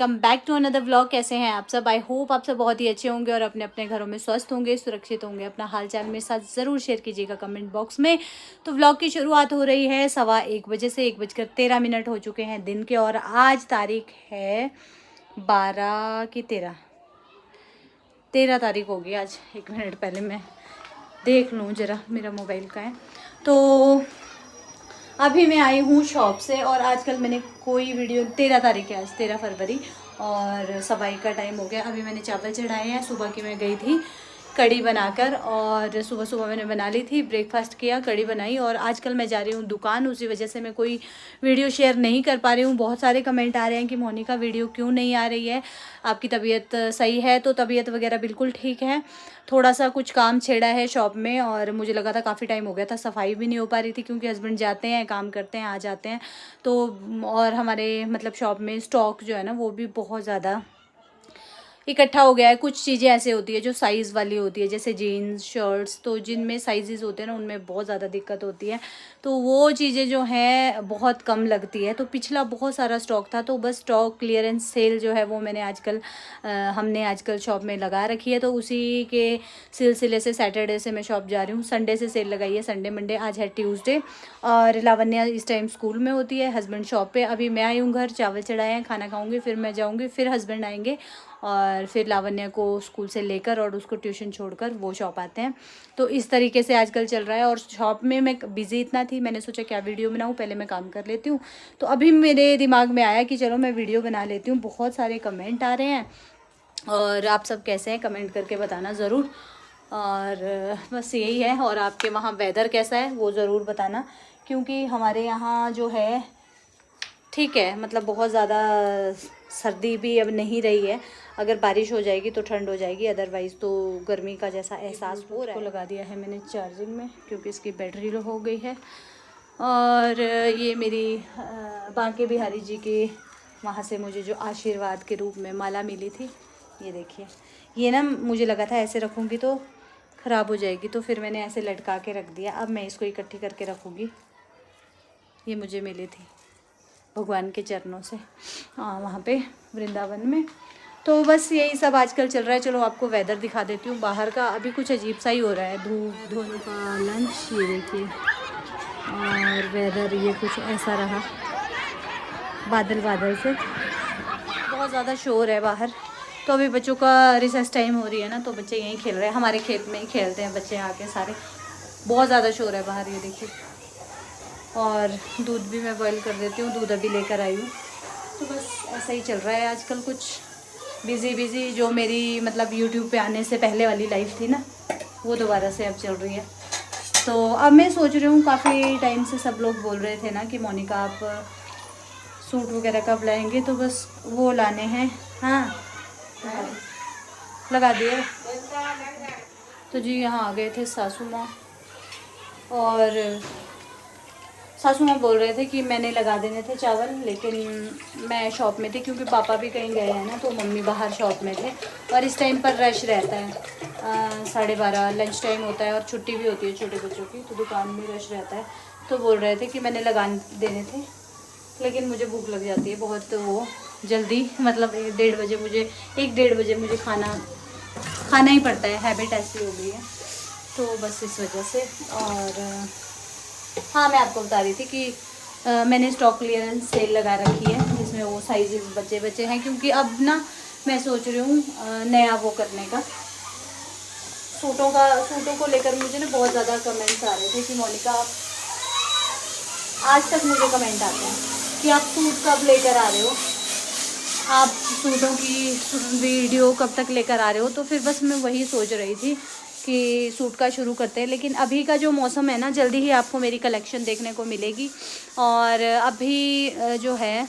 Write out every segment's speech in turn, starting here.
Welcome back to another vlog. कैसे हैं आप सब? आई होप आप सब बहुत ही अच्छे होंगे और अपने अपने घरों में स्वस्थ होंगे, सुरक्षित होंगे। अपना हालचाल मेरे साथ ज़रूर शेयर कीजिएगा कमेंट बॉक्स में। तो व्लॉग की शुरुआत हो रही है 1:15 से। 1:13 हो चुके हैं दिन के और आज तारीख है 12 की 13 तारीख होगी आज। 1 मिनट पहले मैं देख लूँ ज़रा मेरा मोबाइल का है। तो अभी मैं आई हूँ शॉप से और आजकल मैंने कोई वीडियो 13 तारीख है आज, 13 फरवरी और सफाई का टाइम हो गया। अभी मैंने चावल चढ़ाए हैं। सुबह की मैं गई थी कड़ी बनाकर और सुबह सुबह मैंने बना ली थी, ब्रेकफास्ट किया, कड़ी बनाई और आजकल मैं जा रही हूँ दुकान। उसी वजह से मैं कोई वीडियो शेयर नहीं कर पा रही हूँ। बहुत सारे कमेंट आ रहे हैं कि मोनिका वीडियो क्यों नहीं आ रही है, आपकी तबीयत सही है? तो तबीयत वगैरह बिल्कुल ठीक है। थोड़ा सा कुछ काम छेड़ा है शॉप में और मुझे लगा था काफ़ी टाइम हो गया था, सफाई भी नहीं हो पा रही थी क्योंकि हस्बैंड जाते हैं, काम करते हैं, आ जाते हैं। तो और हमारे मतलब शॉप में स्टॉक जो है ना वो भी बहुत ज़्यादा इकट्ठा हो गया है। कुछ चीज़ें ऐसे होती है जो साइज़ वाली होती है, जैसे जीन्स शर्ट्स, तो जिनमें साइजेस होते हैं ना उनमें बहुत ज़्यादा दिक्कत होती है। तो वो चीज़ें जो हैं बहुत कम लगती है। तो पिछला बहुत सारा स्टॉक था, तो बस स्टॉक क्लियरेंस सेल जो है वो मैंने हमने आजकल शॉप में लगा रखी है। तो उसी के सिलसिले से सैटरडे से मैं शॉप जा रही हूँ। संडे से सेल लगाई है, संडे मंडे, आज है ट्यूसडे और लावण्या इस टाइम स्कूल में होती है, हस्बैंड शॉप पे। अभी मैं आई हूँ घर, चावल चढ़ाए हैं, खाना खाऊंगी, फिर मैं जाऊँगी, फिर हस्बैंड आएंगे और फिर लावण्या को स्कूल से लेकर और उसको ट्यूशन छोड़कर वो शॉप आते हैं। तो इस तरीके से आजकल चल रहा है और शॉप में मैं बिज़ी इतना थी, मैंने सोचा क्या वीडियो बनाऊँ, पहले मैं काम कर लेती हूँ। तो अभी मेरे दिमाग में आया कि चलो मैं वीडियो बना लेती हूँ। बहुत सारे कमेंट आ रहे हैं और आप सब कैसे हैं कमेंट करके बताना ज़रूर। और बस यही है। और आपके वहाँ वेदर कैसा है वो ज़रूर बताना, क्योंकि हमारे यहाँ जो है ठीक है, मतलब बहुत ज़्यादा सर्दी भी अब नहीं रही है। अगर बारिश हो जाएगी तो ठंड हो जाएगी, अदरवाइज़ तो गर्मी का जैसा एहसास हो रहा है। लगा दिया है मैंने चार्जिंग में क्योंकि इसकी बैटरी लो हो गई है। और ये मेरी बांके बिहारी जी के वहाँ से मुझे जो आशीर्वाद के रूप में माला मिली थी, ये देखिए। ये ना मुझे लगा था ऐसे रखूँगी तो ख़राब हो जाएगी, तो फिर मैंने ऐसे लटका के रख दिया। अब मैं इसको इकट्ठी करके रखूँगी। ये मुझे मिली थी भगवान के चरणों से वहाँ पे वृंदावन में। तो बस यही सब आजकल चल रहा है। चलो आपको वेदर दिखा देती हूँ बाहर का। अभी कुछ अजीब सा ही हो रहा है, धूप धोने का लंच, ये देखिए। और वेदर ये कुछ ऐसा रहा, बादल बादल से, बहुत ज़्यादा शोर है बाहर। तो अभी बच्चों का रिसेस टाइम हो रही है ना, तो बच्चे यहीं खेल रहे हैं, हमारे खेत में ही खेलते हैं बच्चे आके सारे। बहुत ज़्यादा शोर है बाहर, ये देखिए। और दूध भी मैं बॉईल कर देती हूँ, दूध अभी लेकर आई हूँ। तो बस ऐसा ही चल रहा है आजकल, कुछ बिज़ी जो मेरी मतलब यूट्यूब पे आने से पहले वाली लाइफ थी ना, वो दोबारा से अब चल रही है। तो अब मैं सोच रही हूँ, काफ़ी टाइम से सब लोग बोल रहे थे ना कि मोनिका आप सूट वगैरह कब लाएंगे, तो बस वो लाने हैं। हाँ लगा दिए। तो जी यहाँ आ गए थे सासू माँ, और सासू माँ बोल रहे थे कि मैंने लगा देने थे चावल, लेकिन मैं शॉप में थी क्योंकि पापा भी कहीं गए हैं ना, तो मम्मी बाहर शॉप में थे। और इस टाइम पर रश रहता है, 12:30 लंच टाइम होता है और छुट्टी भी होती है छोटे बच्चों की, तो दुकान में रश रहता है। तो बोल रहे थे कि मैंने लगा देने थे, लेकिन मुझे भूख लग जाती है बहुत, तो वो जल्दी मतलब 1-1:30 बजे मुझे खाना ही पड़ता है, हैबिट ऐसी हो गई है। तो बस इस वजह से। और हाँ मैं आपको बता रही थी कि मैंने स्टॉक क्लियरेंस सेल लगा रखी है, जिसमें वो साइजेस बचे हैं, क्योंकि अब ना मैं सोच रही हूँ नया वो करने का। सूटों को लेकर मुझे ना बहुत ज़्यादा कमेंट्स आ रहे थे कि मोनिका, आज तक मुझे कमेंट आते हैं कि आप सूट कब लेकर आ रहे हो, आप सूटों की वीडियो कब तक लेकर आ रहे हो। तो फिर बस मैं वही सोच रही थी कि सूट का शुरू करते हैं। लेकिन अभी का जो मौसम है ना, जल्दी ही आपको मेरी कलेक्शन देखने को मिलेगी। और अभी जो है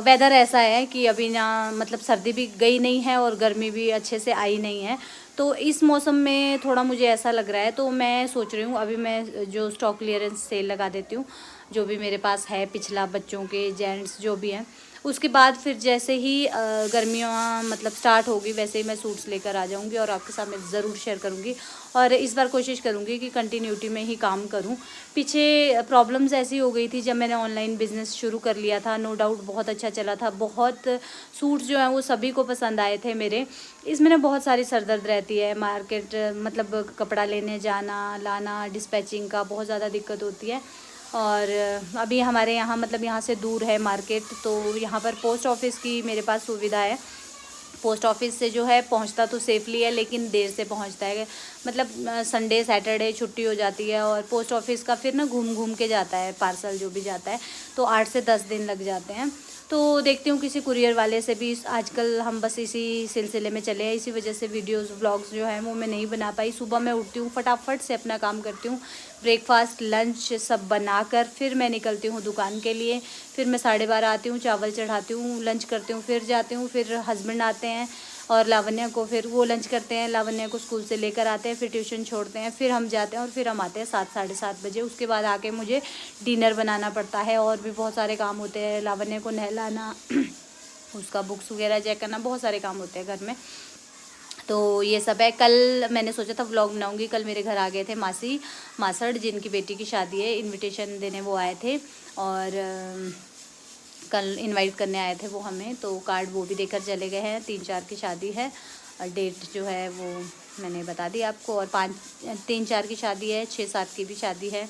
वेदर ऐसा है कि अभी ना मतलब सर्दी भी गई नहीं है और गर्मी भी अच्छे से आई नहीं है। तो इस मौसम में थोड़ा मुझे ऐसा लग रहा है, तो मैं सोच रही हूँ अभी मैं जो स्टॉक क्लियरेंस सेल लगा देती हूँ, जो भी मेरे पास है पिछला, बच्चों के, जेंट्स जो भी हैं, उसके बाद फिर जैसे ही गर्मियाँ मतलब स्टार्ट होगी वैसे ही मैं सूट्स लेकर आ जाऊँगी और आपके साथ मैं ज़रूर शेयर करूँगी। और इस बार कोशिश करूँगी कि कंटिन्यूटी में ही काम करूँ। पीछे प्रॉब्लम्स ऐसी हो गई थी जब मैंने ऑनलाइन बिज़नेस शुरू कर लिया था, नो डाउट बहुत अच्छा चला था, बहुत सूट्स जो हैं वो सभी को पसंद आए थे मेरे। इसमें ना बहुत सारी सरदर्द रहती है, मार्केट मतलब कपड़ा लेने जाना लाना, डिस्पैचिंग का बहुत ज़्यादा दिक्कत होती है। और अभी हमारे यहाँ मतलब यहाँ से दूर है मार्केट, तो यहाँ पर पोस्ट ऑफिस की मेरे पास सुविधा है। पोस्ट ऑफिस से जो है पहुंचता तो सेफली है लेकिन देर से पहुंचता है, मतलब संडे सैटरडे छुट्टी हो जाती है और पोस्ट ऑफिस का फिर ना घूम घूम के जाता है पार्सल जो भी जाता है, तो 8 से 10 दिन लग जाते हैं। तो देखती हूँ किसी कुरियर वाले से भी, आजकल हम बस इसी सिलसिले में चले हैं, इसी वजह से वीडियोस व्लॉग्स जो है वो मैं नहीं बना पाई। सुबह मैं उठती हूँ फटाफट से अपना काम करती हूँ, ब्रेकफास्ट लंच सब बनाकर फिर मैं निकलती हूँ दुकान के लिए। फिर मैं 12:30 आती हूँ, चावल चढ़ाती हूँ, लंच करती हूँ, फिर जाती हूँ, फिर हस्बैंड आते हैं और लावण्या को फिर वो लंच करते हैं, लावण्या को स्कूल से लेकर आते हैं, फिर ट्यूशन छोड़ते हैं, फिर हम जाते हैं और फिर हम आते हैं 7 साढ़े 7 बजे। उसके बाद आके मुझे डिनर बनाना पड़ता है और भी बहुत सारे काम होते हैं, लावण्या को नहलाना उसका बुक्स वगैरह चेक करना, बहुत सारे काम होते हैं घर में। तो ये सब है। कल मैंने सोचा था व्लॉग बनाऊंगी, कल मेरे घर आ गए थे मासी मासड़ जिनकी बेटी की शादी है, इनविटेशन देने वो आए थे और कल इनवाइट करने आए थे वो हमें, तो कार्ड वो भी देकर चले गए हैं। 3-4 की शादी है और डेट जो है वो मैंने बता दी आपको, और 3-4 की शादी है, 6-7 की भी शादी है।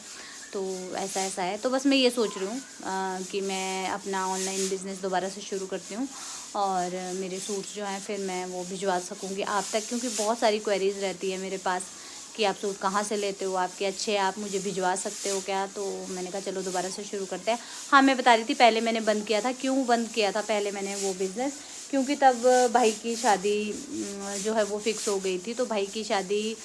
तो ऐसा है। तो बस मैं ये सोच रही हूँ कि मैं अपना ऑनलाइन बिज़नेस दोबारा से शुरू करती हूँ और मेरे सूट्स जो हैं फिर मैं वो भिजवा सकूँगी आप तक, क्योंकि बहुत सारी क्वेरीज़ रहती है मेरे पास कि आप सूट कहाँ से लेते हो, आपके अच्छे आप मुझे भिजवा सकते हो क्या। तो मैंने कहा चलो दोबारा से शुरू करते हैं। हाँ, मैं बता रही थी पहले मैंने बंद किया था, क्यों बंद किया था पहले मैंने वो बिज़नेस, क्योंकि तब भाई की शादी जो है वो फिक्स हो गई थी। तो भाई की शादी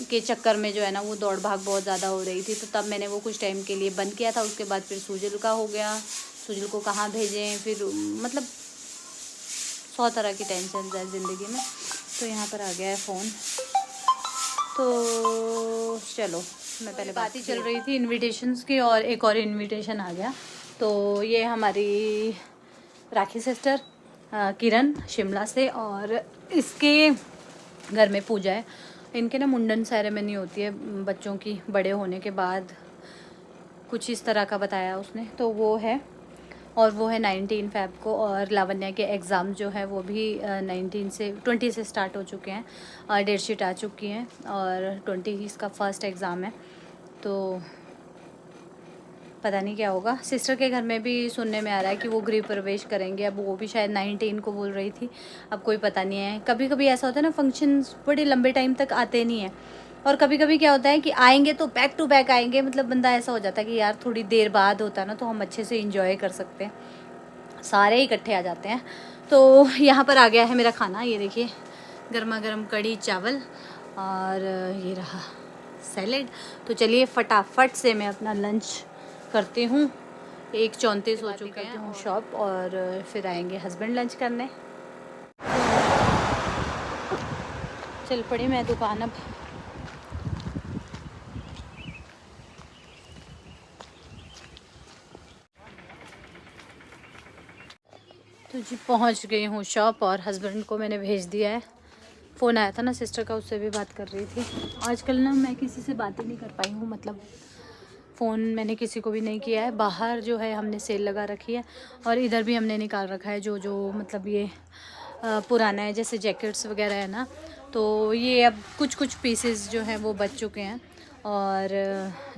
के चक्कर में जो है ना वो दौड़ भाग बहुत ज़्यादा हो रही थी, तो तब मैंने वो कुछ टाइम के लिए बंद किया था। उसके बाद फिर सुजल का हो गया, सुजल को कहाँ भेजें, फिर मतलब 100 तरह की टेंशन है ज़िंदगी में। तो यहाँ पर आ गया है फ़ोन, तो चलो मैं पहले बात ही चल रही थी इनविटेशंस की और एक और इनविटेशन आ गया। तो ये हमारी राखी सिस्टर किरण शिमला से, और इसके घर में पूजा है। इनके ना मुंडन सेरेमनी होती है बच्चों की बड़े होने के बाद, कुछ इस तरह का बताया उसने, तो वो है। और वो है 19 फ़ेब को, और लावण्या के एग्ज़ाम जो है वो भी 20 से स्टार्ट हो चुके हैं, डेट शीट आ चुकी हैं और 20 इसका फर्स्ट एग्ज़ाम है। तो पता नहीं क्या होगा। सिस्टर के घर में भी सुनने में आ रहा है कि वो गृह प्रवेश करेंगे, अब वो भी शायद 19 को बोल रही थी, अब कोई पता नहीं है। कभी कभी ऐसा होता है ना, फंक्शंस बड़े लंबे टाइम तक आते नहीं हैं, और कभी कभी क्या होता है कि आएंगे तो बैक टू बैक आएंगे, मतलब बंदा ऐसा हो जाता है कि यार थोड़ी देर बाद होता है ना तो हम अच्छे से इंजॉय कर सकते हैं, सारे इकट्ठे आ जाते हैं। तो यहाँ पर आ गया है मेरा खाना, ये देखिए गर्मा गर्म कड़ी चावल और ये रहा सैलेड। तो चलिए फटाफट से मैं अपना लंच करती हूँ। 1:34 हो चुके हैं हूँ शॉप, और फिर आएंगे हस्बैंड लंच करने। चल पड़ी मैं दुकान अब। तो जी पहुँच गई हूँ शॉप और हस्बैंड को मैंने भेज दिया है। फ़ोन आया था ना सिस्टर का, उससे भी बात कर रही थी। आजकल ना मैं किसी से बात ही नहीं कर पाई हूँ, मतलब फ़ोन मैंने किसी को भी नहीं किया है। बाहर जो है हमने सेल लगा रखी है और इधर भी हमने निकाल रखा है जो मतलब ये पुराना है, जैसे जैकेट्स वगैरह है ना, तो ये अब कुछ पीसेस जो हैं वो बच चुके हैं। और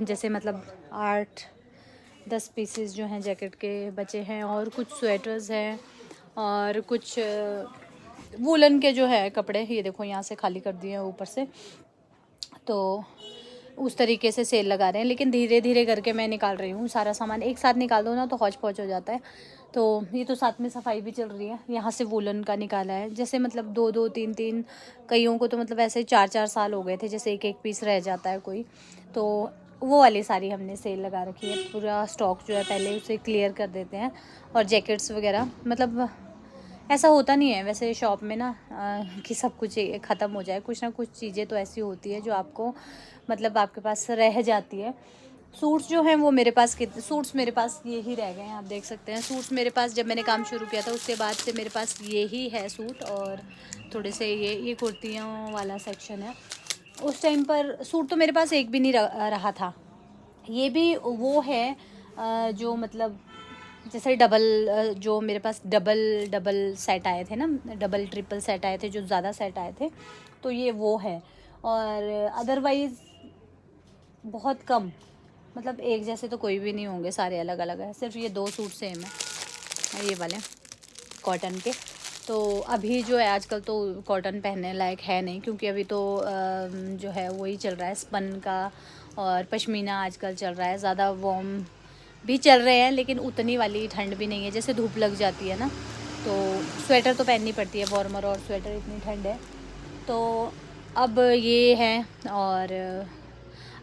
जैसे मतलब 8-10 पीसेस जो हैं जैकेट के बचे हैं, और कुछ स्वेटर्स हैं और कुछ वूलन के जो है कपड़े, ये देखो यहाँ से खाली कर दिए हैं ऊपर से। तो उस तरीके से सेल लगा रहे हैं, लेकिन धीरे धीरे करके मैं निकाल रही हूँ सारा सामान। एक साथ निकाल दो ना तो हौच पौच हो जाता है। तो ये तो साथ में सफाई भी चल रही है। यहाँ से वूलन का निकाला है, जैसे मतलब 2-2 3-3, कईयों को तो मतलब ऐसे 4-4 साल हो गए थे, जैसे एक पीस रह जाता है कोई, तो वो वाली सारी हमने सेल लगा रखी है। पूरा स्टॉक जो है पहले उसे क्लियर कर देते हैं। और जैकेट्स वगैरह मतलब ऐसा होता नहीं है वैसे शॉप में ना कि सब कुछ ख़त्म हो जाए, कुछ ना कुछ चीज़ें तो ऐसी होती है जो आपको मतलब आपके पास रह जाती है। सूट्स जो हैं वो मेरे पास सूट्स मेरे पास ये ही रह गए हैं, आप देख सकते हैं। सूट्स मेरे पास जब मैंने काम शुरू किया था उसके बाद से मेरे पास ये ही है सूट, और थोड़े से ये कुर्तियों वाला सेक्शन है। उस टाइम पर सूट तो मेरे पास एक भी नहीं रहा था। ये भी वो है जो मतलब जैसे डबल, जो मेरे पास डबल डबल सेट आए थे ना, डबल ट्रिपल सेट आए थे, जो ज़्यादा सेट आए थे, तो ये वो है। और अदरवाइज़ बहुत कम, मतलब एक जैसे तो कोई भी नहीं होंगे, सारे अलग अलग है। सिर्फ ये 2 सूट सेम है, ये वाले कॉटन के। तो अभी जो है आजकल तो कॉटन पहनने लायक है नहीं, क्योंकि अभी तो जो है वही चल रहा है स्पन का, और पश्मीना आजकल चल रहा है। ज़्यादा वार्म भी चल रहे हैं, लेकिन उतनी वाली ठंड भी नहीं है। जैसे धूप लग जाती है ना, तो स्वेटर तो पहननी पड़ती है, वार्मर और स्वेटर, इतनी ठंड है। तो अब ये है, और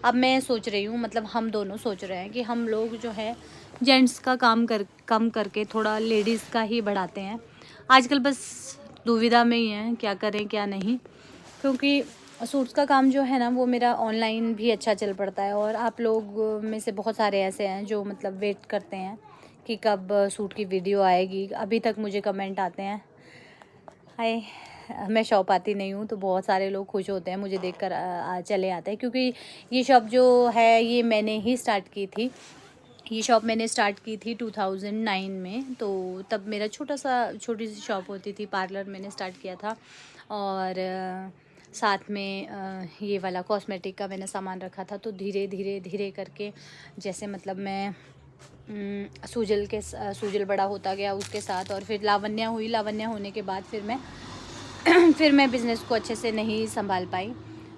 अब मैं सोच रही हूँ, मतलब हम दोनों सोच रहे हैं कि हम लोग जो है जेंट्स का काम कम करके थोड़ा लेडीज़ का ही बढ़ाते हैं। आजकल बस दुविधा में ही हैं, क्या करें क्या नहीं, क्योंकि सूट्स का काम जो है ना वो मेरा ऑनलाइन भी अच्छा चल पड़ता है। और आप लोग में से बहुत सारे ऐसे हैं जो मतलब वेट करते हैं कि कब सूट की वीडियो आएगी। अभी तक मुझे कमेंट आते हैं, हाय, मैं शॉप आती नहीं हूँ तो बहुत सारे लोग खुश होते हैं मुझे देखकर, चले आते हैं, क्योंकि ये शॉप जो है ये मैंने ही स्टार्ट की थी। ये शॉप मैंने स्टार्ट की थी 2009 में। तो तब मेरा छोटी सी शॉप होती थी, पार्लर मैंने स्टार्ट किया था। और साथ में ये वाला कॉस्मेटिक का मैंने सामान रखा था। तो धीरे धीरे धीरे करके जैसे मतलब मैं सूजल बड़ा होता गया उसके साथ, और फिर लावण्या हुई। लावण्या होने के बाद फिर मैं फिर मैं बिज़नेस को अच्छे से नहीं संभाल पाई।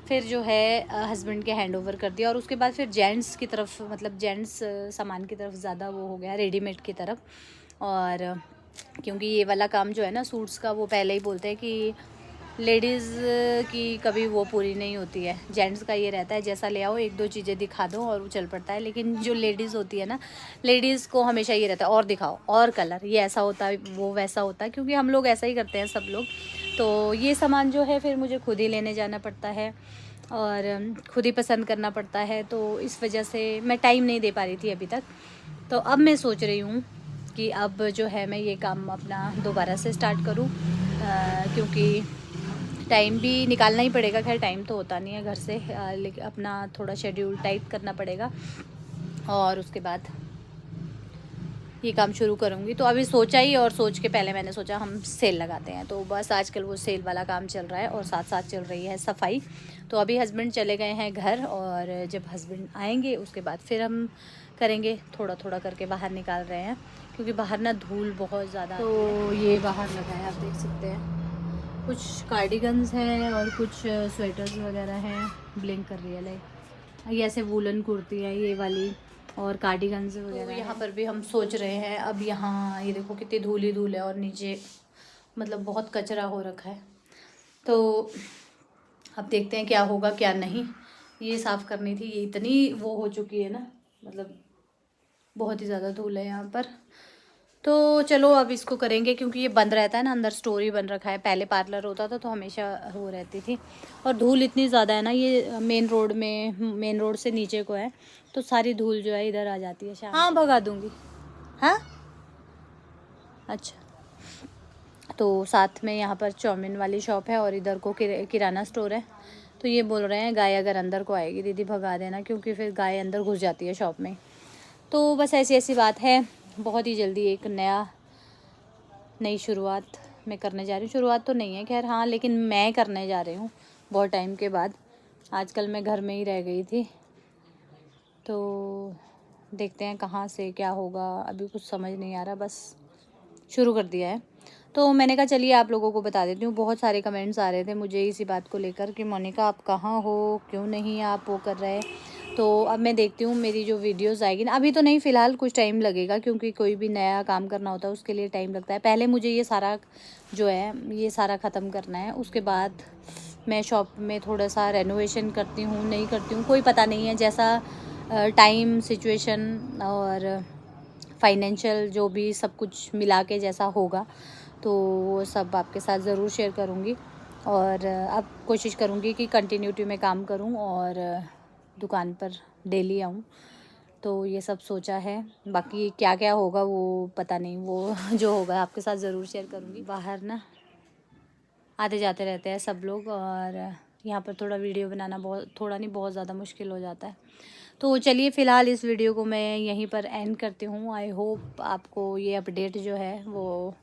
फिर जो है हस्बैंड के हैंड ओवर कर दिया, और उसके बाद फिर जेंट्स की तरफ, मतलब जेंट्स सामान की तरफ ज़्यादा वो हो गया, रेडीमेड की तरफ। और क्योंकि ये वाला काम जो है ना सूट्स का, वो पहले ही बोलते हैं कि लेडीज़ की कभी वो पूरी नहीं होती है। जेंट्स का ये रहता है जैसा ले आओ, 1-2 चीज़ें दिखा दो और वो चल पड़ता है। लेकिन जो लेडीज़ होती है ना, लेडीज़ को हमेशा ये रहता है और दिखाओ, और कलर, ये ऐसा होता है वो वैसा होता है, क्योंकि हम लोग ऐसा ही करते हैं सब लोग। तो ये सामान जो है फिर मुझे खुद ही लेने जाना पड़ता है, और खुद ही पसंद करना पड़ता है। तो इस वजह से मैं टाइम नहीं दे पा रही थी अभी तक। तो अब मैं सोच रही हूँ कि अब जो है मैं ये काम अपना दोबारा से स्टार्ट करूँ, क्योंकि टाइम भी निकालना ही पड़ेगा। खैर टाइम तो होता नहीं है घर से, लेकिन अपना थोड़ा शेड्यूल टाइट करना पड़ेगा, और उसके बाद ये काम शुरू करूँगी। तो अभी सोचा ही, और सोच के पहले मैंने सोचा हम सेल लगाते हैं। तो बस आजकल वो सेल वाला काम चल रहा है, और साथ साथ चल रही है सफाई। तो अभी हस्बैंड चले गए हैं घर, और जब हस्बैंड आएंगे उसके बाद फिर हम करेंगे। थोड़ा थोड़ा करके बाहर निकाल रहे हैं, क्योंकि बाहर ना धूल बहुत ज़्यादा। तो ये बाहर लगा है, आप देख सकते हैं। कुछ कार्डिगन्स हैं और कुछ स्वेटर्स वगैरह हैं। ब्लिंक कर रही है लाइक, ये ऐसे वूलन कुर्ती है ये वाली, और कार्डिगन्स वगैरह। तो यहाँ पर भी हम सोच रहे हैं, अब यहाँ ये देखो कितनी धूल ही धूल है, और नीचे मतलब बहुत कचरा हो रखा है। तो अब देखते हैं क्या होगा क्या नहीं। ये साफ़ करनी थी, ये इतनी वो हो चुकी है ना, मतलब बहुत ही ज़्यादा धूल है यहाँ पर। तो चलो अब इसको करेंगे, क्योंकि ये बंद रहता है ना, अंदर स्टोर ही बन रखा है। पहले पार्लर होता था तो हमेशा हो रहती थी, और धूल इतनी ज़्यादा है ना, ये मेन रोड से नीचे को है, तो सारी धूल जो है इधर आ जाती है शाम। हाँ भगा दूँगी। हाँ अच्छा। तो साथ में यहाँ पर चाउमीन वाली शॉप है, और इधर को किराना स्टोर है। तो ये बोल रहे हैं गाय अगर अंदर को आएगी दीदी भगा देना, क्योंकि फिर गाय अंदर घुस जाती है शॉप में। तो बस ऐसी बात है। बहुत ही जल्दी एक नई शुरुआत मैं करने जा रही हूँ। शुरुआत तो नहीं है खैर, हाँ, लेकिन मैं करने जा रही हूँ बहुत टाइम के बाद। आजकल मैं घर में ही रह गई थी, तो देखते हैं कहाँ से क्या होगा, अभी कुछ समझ नहीं आ रहा, बस शुरू कर दिया है। तो मैंने कहा चलिए आप लोगों को बता देती हूँ। बहुत सारे कमेंट्स आ रहे थे मुझे इसी बात को लेकर कि मोनिका आप कहाँ हो, क्यों नहीं आप वो कर रहे। तो अब मैं देखती हूँ मेरी जो वीडियोस आएगी ना, अभी तो नहीं, फ़िलहाल कुछ टाइम लगेगा, क्योंकि कोई भी नया काम करना होता है उसके लिए टाइम लगता है। पहले मुझे ये सारा जो है ये सारा ख़त्म करना है, उसके बाद मैं शॉप में थोड़ा सा रेनोवेशन करती हूँ नहीं करती हूँ, कोई पता नहीं है। जैसा टाइम सिचुएशन और फाइनेंशियल जो भी सब कुछ मिला के जैसा होगा, तो वो सब आपके साथ ज़रूर शेयर करूँगी। और अब कोशिश करूँगी कि कंटिन्यूटी में काम करूँ और दुकान पर डेली आऊँ। तो ये सब सोचा है। बाकी क्या क्या होगा वो पता नहीं, वो जो होगा आपके साथ ज़रूर शेयर करूँगी। बाहर ना आते जाते रहते हैं सब लोग, और यहाँ पर थोड़ा वीडियो बनाना बहुत ज़्यादा मुश्किल हो जाता है। तो चलिए फ़िलहाल इस वीडियो को मैं यहीं पर एंड करती हूँ। आई होप आपको ये अपडेट जो है वो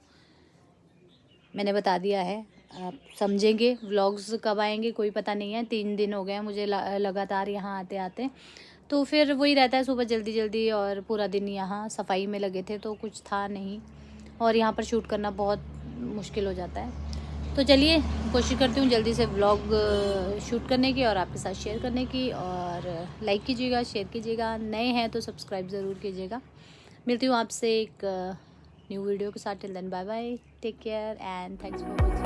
मैंने बता दिया है, आप समझेंगे। व्लॉग्स कब आएंगे कोई पता नहीं है, 3 दिन हो गए हैं मुझे लगातार यहाँ आते आते। तो फिर वही रहता है, सुबह जल्दी जल्दी और पूरा दिन यहाँ सफाई में लगे थे तो कुछ था नहीं, और यहाँ पर शूट करना बहुत मुश्किल हो जाता है। तो चलिए कोशिश करती हूँ जल्दी से व्लॉग शूट करने की और आपके साथ शेयर करने की। और लाइक कीजिएगा, शेयर कीजिएगा, नए हैं तो सब्सक्राइब ज़रूर कीजिएगा। मिलती हूँ आपसे एक न्यू वीडियो के साथ। Till then bye bye, take care and thanks for watching.